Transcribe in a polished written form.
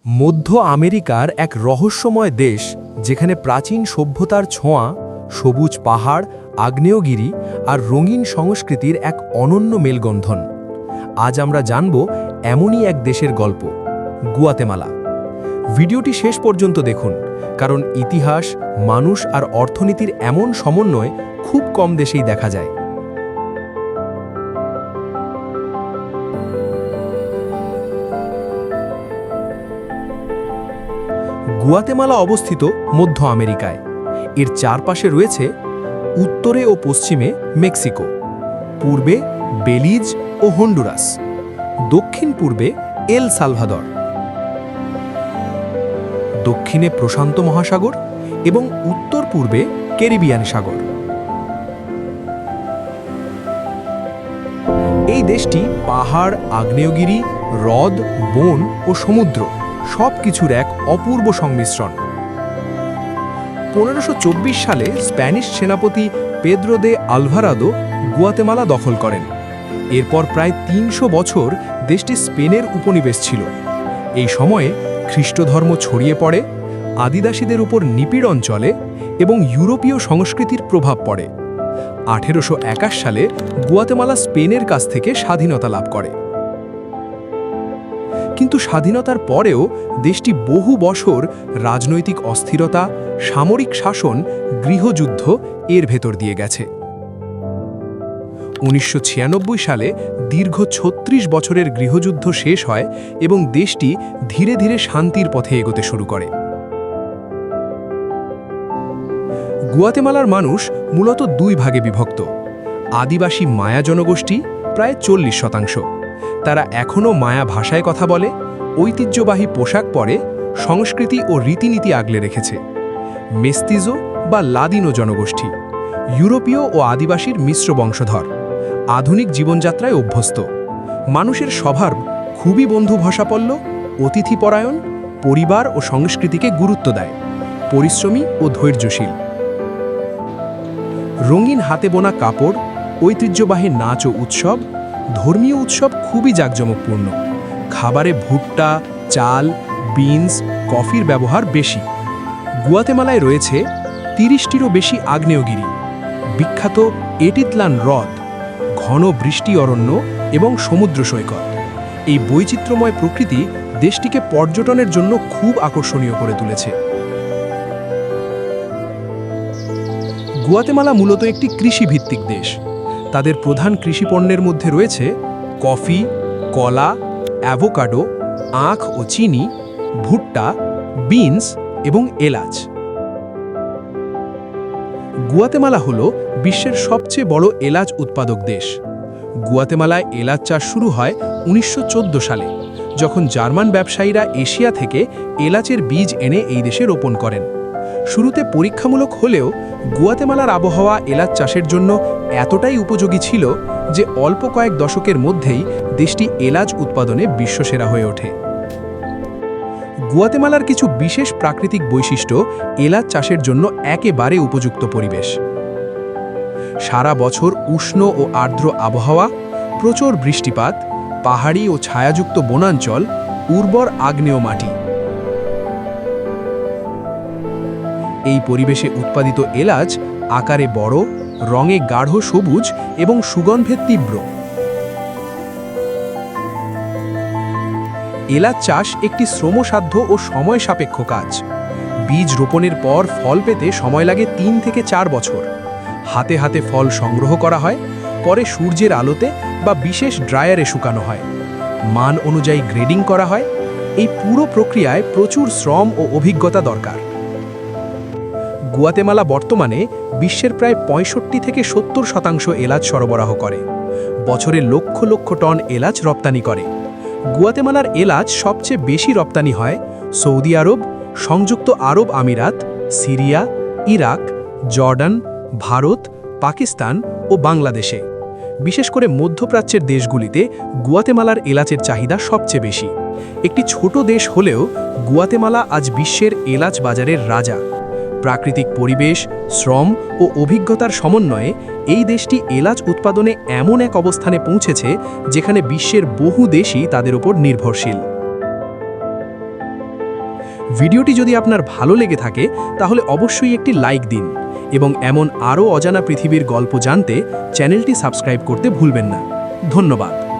মধ্য আমেরিকার এক রহস্যময় দেশ যেখানে প্রাচীন সভ্যতার ছোঁয়া, সবুজ পাহাড়, আগ্নেয়গিরি আর রঙিন সংস্কৃতির এক অনন্য মেলবন্ধন। আজ আমরা জানব এমনই এক দেশের গল্প, গুয়াতেমালা। ভিডিওটি শেষ পর্যন্ত দেখুন, কারণ ইতিহাস, মানুষ আর অর্থনীতির এমন সমন্বয় খুব কম দেশেই দেখা যায়। গুয়াতেমালা অবস্থিত মধ্য আমেরিকায়। এর চারপাশে রয়েছে উত্তরে ও পশ্চিমে মেক্সিকো, পূর্বে বেলিজ ও হন্ডুরাস, দক্ষিণ পূর্বে এল সালভাদর, দক্ষিণে প্রশান্ত মহাসাগর এবং উত্তর পূর্বে ক্যারিবিয়ান সাগর। এই দেশটি পাহাড়, আগ্নেয়গিরি, হ্রদ, বন ও সমুদ্র সবকিছুর এক অপূর্ব সংমিশ্রণ। 1524 সালে স্প্যানিশ সেনাপতি পেদ্রো দে আলভারাদো গুয়াতেমালা দখল করেন। এরপর প্রায় 300 বছর দেশটি স্পেনের উপনিবেশ ছিল। এই সময়ে খ্রিস্টধর্ম ছড়িয়ে পড়ে, আদিবাসীদের উপর নিপীড়ন চলে এবং ইউরোপীয় সংস্কৃতির প্রভাব পড়ে। 1821 সালে গুয়াতেমালা স্পেনের কাছ থেকে স্বাধীনতা লাভ করে। কিন্তু স্বাধীনতার পরেও দেশটি বহু বছর রাজনৈতিক অস্থিরতা, সামরিক শাসন, গৃহযুদ্ধ এর ভেতর দিয়ে গেছে। 1996 সালে দীর্ঘ 36 বছরের গৃহযুদ্ধ শেষ হয় এবং দেশটি ধীরে ধীরে শান্তির পথে এগোতে শুরু করে। গুয়াতেমালার মানুষ মূলত দুই ভাগে বিভক্ত। আদিবাসী মায়া জনগোষ্ঠী প্রায় 40%। তারা এখনও মায়া ভাষায় কথা বলে, ঐতিহ্যবাহী পোশাক পরে, সংস্কৃতি ও রীতিনীতি আগলে রেখেছে। মেস্তিজো বা লাদিনো জনগোষ্ঠী ইউরোপীয় ও আদিবাসীর মিশ্র বংশধর, আধুনিক জীবনযাত্রায় অভ্যস্ত। মানুষের স্বভাব খুবই বন্ধুভাষাপল্য, অতিথিপরায়ণ, পরিবার ও সংস্কৃতিকে গুরুত্ব দেয়, পরিশ্রমী ও ধৈর্যশীল। রঙিন হাতে বোনা কাপড়, ঐতিহ্যবাহী নাচ ও উৎসব, ধর্মীয় উৎসব খুবই জাঁকজমকপূর্ণ। খাবারে ভুট্টা, চাল, বিনস, কফির ব্যবহার বেশি। গুয়াতেমালায় রয়েছে 30টিরও বেশি আগ্নেয়গিরি, বিখ্যাত এটিতলান হ্রদ, ঘন বৃষ্টি অরণ্য এবং সমুদ্র সৈকত। এই বৈচিত্র্যময় প্রকৃতি দেশটিকে পর্যটনের জন্য খুব আকর্ষণীয় করে তুলেছে। গুয়াতেমালা মূলত একটি কৃষিভিত্তিক দেশ। তাদের প্রধান কৃষিপণ্যের মধ্যে রয়েছে কফি, কলা, অ্যাভোকাডো, আখ ও চিনি, ভুট্টা, বিনস এবং এলাচ। গুয়াতেমালা হল বিশ্বের সবচেয়ে বড় এলাচ উৎপাদক দেশ। গুয়াতেমালায় এলাচ চাষ শুরু হয় 1914 সালে, যখন জার্মান ব্যবসায়ীরা এশিয়া থেকে এলাচের বীজ এনে এই দেশে রোপণ করেন। শুরুতে পরীক্ষামূলক হলেও গুয়াতেমালার আবহাওয়া এলাচ চাষের জন্য এতটাই উপযোগী ছিল যে অল্প কয়েক দশকের মধ্যেই দেশটি এলাচ উৎপাদনে বিশ্বসেরা হয়ে ওঠে। গুয়াতেমালার কিছু বিশেষ প্রাকৃতিক বৈশিষ্ট্য এলাচ চাষের জন্য একেবারে উপযুক্ত পরিবেশ। সারা বছর উষ্ণ ও আর্দ্র আবহাওয়া, প্রচুর বৃষ্টিপাত, পাহাড়ি ও ছায়াযুক্ত বনাঞ্চল, উর্বর আগ্নেয় মাটি। এই পরিবেশে উৎপাদিত এলাচ আকারে বড়, রঙে গাঢ় সবুজ এবং সুগন্ধে তীব্র। এলাচ চাষ একটি শ্রমসাধ্য ও সময় সাপেক্ষ কাজ। বীজ রোপণের পর ফল পেতে সময় লাগে 3 থেকে 4 বছর। হাতে হাতে ফল সংগ্রহ করা হয়, পরে সূর্যের আলোতে বা বিশেষ ড্রায়ারে শুকানো হয়। মান অনুযায়ী গ্রেডিং করা হয়। এই পুরো প্রক্রিয়ায় প্রচুর শ্রম ও অভিজ্ঞতা দরকার। গুয়াতেমালা বর্তমানে বিশ্বের প্রায় 65 থেকে 70% এলাচ সরবরাহ করে। বছরে লক্ষ লক্ষ টন এলাচ রপ্তানি করে। গুয়াতেমালার এলাচ সবচেয়ে বেশি রপ্তানি হয় সৌদি আরব, সংযুক্ত আরব আমিরাত, সিরিয়া, ইরাক, জর্ডান, ভারত, পাকিস্তান ও বাংলাদেশে। বিশেষ করে মধ্যপ্রাচ্যের দেশগুলিতে গুয়াতেমালার এলাচের চাহিদা সবচেয়ে বেশি। একটি ছোট দেশ হলেও গুয়াতেমালা আজ বিশ্বের এলাচ বাজারের রাজা। প্রাকৃতিক পরিবেশ, শ্রম ও অভিজ্ঞতার সমন্বয়ে এই দেশটি এলাচ উৎপাদনে এমন এক অবস্থানে পৌঁছেছে যেখানে বিশ্বের বহু দেশই তাদের উপর নির্ভরশীল। ভিডিওটি যদি আপনার ভালো লেগে থাকে তাহলে অবশ্যই একটি লাইক দিন এবং এমন আরও অজানা পৃথিবীর গল্প জানতে চ্যানেলটি সাবস্ক্রাইব করতে ভুলবেন না। ধন্যবাদ।